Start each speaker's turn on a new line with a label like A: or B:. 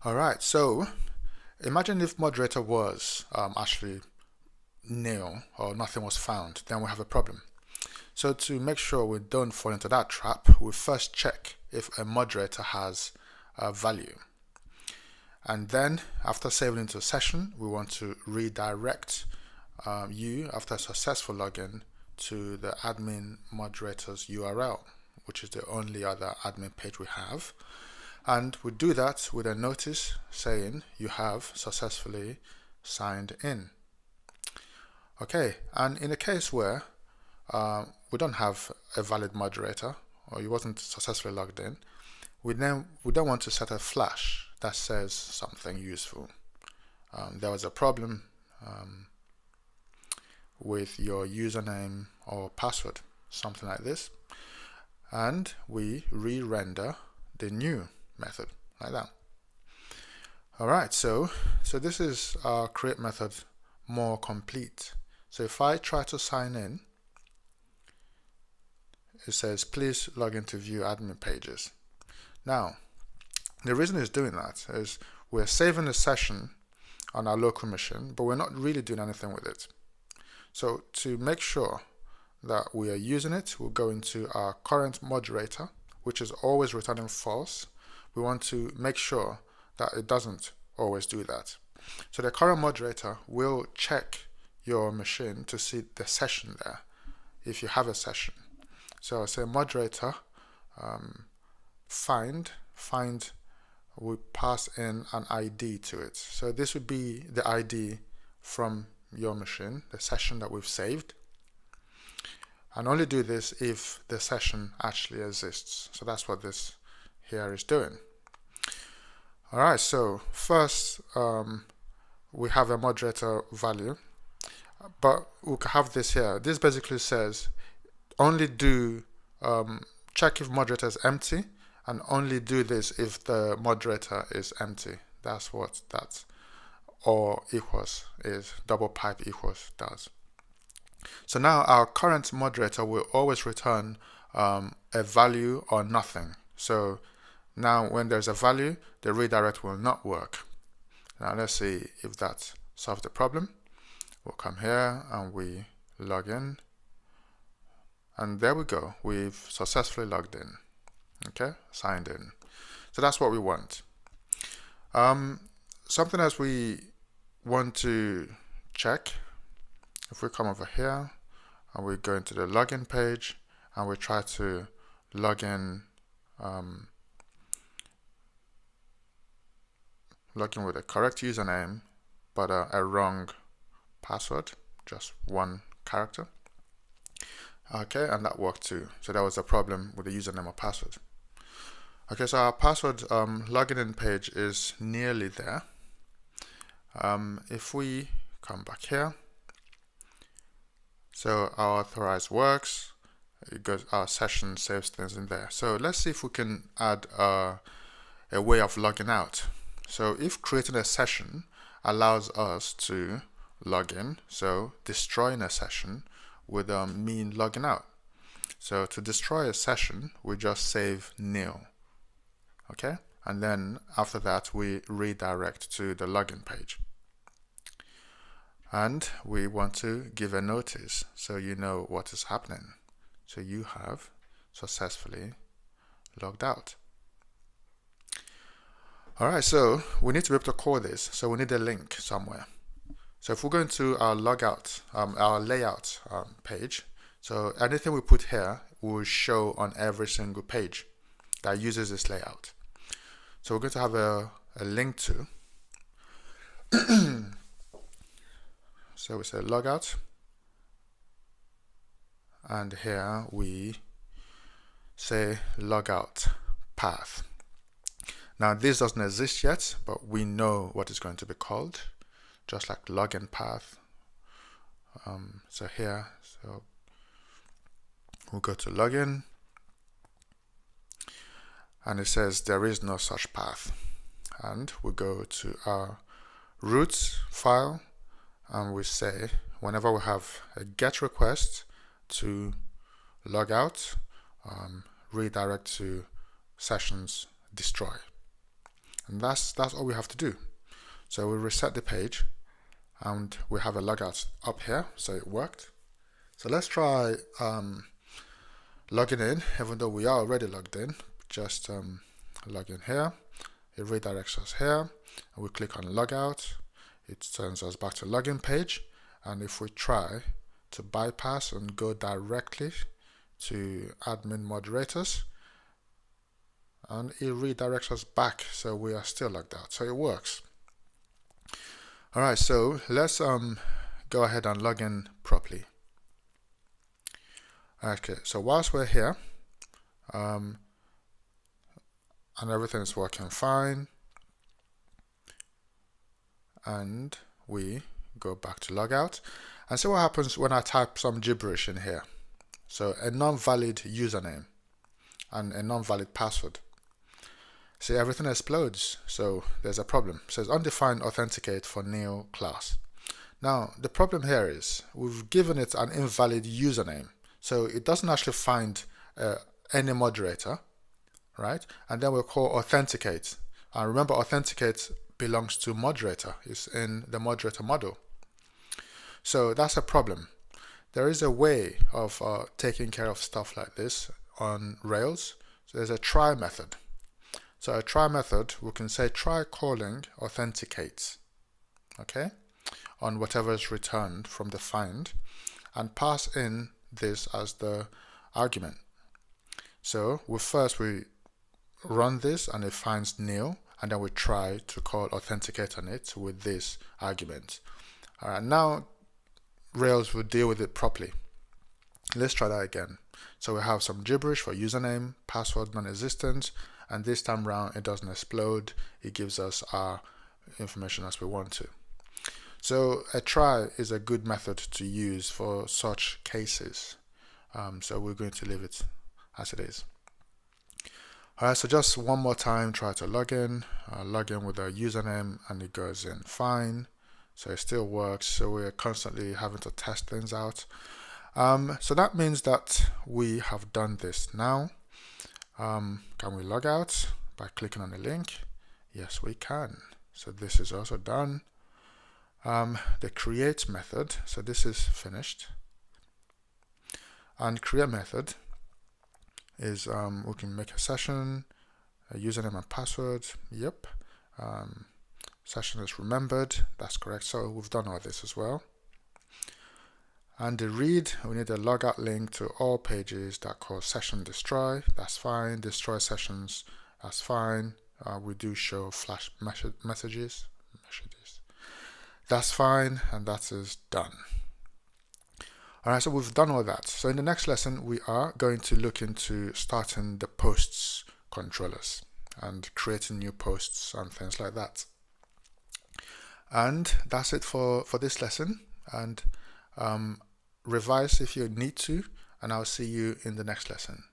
A: Alright, so imagine if moderator was actually nil or nothing was found, then we have a problem. So to make sure we don't fall into that trap, we first check if a moderator has a value. And then after saving into a session, we want to redirect you after a successful login to the admin moderator's URL, which is the only other admin page we have. And we do that with a notice saying you have successfully signed in. Okay, and in a case where we don't have a valid moderator or you wasn't successfully logged in, we don't want to set a flash that says something useful. There was a problem with your username or password, something like this, and we re-render the new method like that. Alright, so this is our create method more complete. So if I try to sign in, it says please log in to view admin pages. Now the reason it's doing that is we're saving a session on our local machine, but we're not really doing anything with it. So to make sure that we are using it, we'll go into our current moderator, which is always returning false. We want to make sure that it doesn't always do that. So the current moderator will check your machine to see the session there, if you have a session. So I'll say moderator find, we pass in an ID to it. So this would be the ID from your machine, the session that we've saved. And only do this if the session actually exists. So that's what this here is doing. Alright, so first we have a moderator value, but we can have this here. This basically says only do check if moderator is empty, and only do this if the moderator is empty. That's what that or equals is, double pipe equals does. So now our current moderator will always return a value or nothing. So now when there's a value, the redirect will not work. Now let's see if that solves the problem. We'll come here and we log in. And there we go. We've successfully logged in. Okay, signed in. So that's what we want. Something else we want to check, if we come over here and we go into the login page and we try to log in with a correct username but a wrong password, just one character. Okay, and that worked too. So that was a problem with the username or password. Okay, so our password login in page is nearly there. If we come back here, so our authorize works, it goes, our session saves things in there. So let's see if we can add a way of logging out. So if creating a session allows us to log in, so destroying a session would mean logging out. So to destroy a session, we just save nil. Okay, and then after that we redirect to the login page. And we want to give a notice so you know what is happening. So you have successfully logged out. Alright, so we need to be able to call this, so we need a link somewhere. So if we go into our logout, our layout page, so anything we put here will show on every single page that uses this layout. So we're going to have a link to. So we say logout, and here we say logout path. Now this doesn't exist yet, but we know what it's going to be called, just like login path. So here, so we'll go to login, and it says there is no such path. And we go to our root file, and we say whenever we have a GET request to log out, redirect to sessions destroy. And that's all we have to do. So we reset the page and we have a logout up here, so it worked. So let's try logging in, even though we are already logged in. Just log in here, it redirects us here, and we click on logout. It sends us back to login page, and if we try to bypass and go directly to admin moderators, and it redirects us back, so we are still logged out. So it works. Alright, so let's go ahead and log in properly. Okay, so whilst we're here, and everything is working fine, and we go back to logout and see what happens when I type some gibberish in here. So a non-valid username and a non-valid password. See, everything explodes, so there's a problem. It says undefined authenticate for new class. Now the problem here is we've given it an invalid username, so it doesn't actually find any moderator, right? And then we'll call authenticate, and remember authenticate belongs to moderator, it's in the moderator model. So that's a problem. There is a way of taking care of stuff like this on Rails. So there's a try method. So a try method, we can say try calling authenticate, okay, on whatever is returned from the find, and pass in this as the argument. So we run this and it finds nil, and then we try to call authenticate on it with this argument. Alright, now Rails will deal with it properly. Let's try that again. So we have some gibberish for username, password non-existent, and this time around it doesn't explode, it gives us our information as we want to. So a try is a good method to use for such cases. So we're going to leave it as it is. Alright, so just one more time, try to log in with a username, and it goes in fine. So it still works, so we're constantly having to test things out. So that means that we have done this now. Can we log out by clicking on the link? Yes, we can. So this is also done. The create method, so this is finished. And create method is we can make a session, a username and password. Yep. Session is remembered, that's correct. So we've done all this as well. And the read, we need a logout link to all pages that cause session destroy. That's fine. Destroy sessions, that's fine. We do show flash messages. That's fine, and that is done. Alright, so we've done all that. So in the next lesson, we are going to look into starting the posts controllers and creating new posts and things like that. And that's it for this lesson. And revise if you need to, and I'll see you in the next lesson.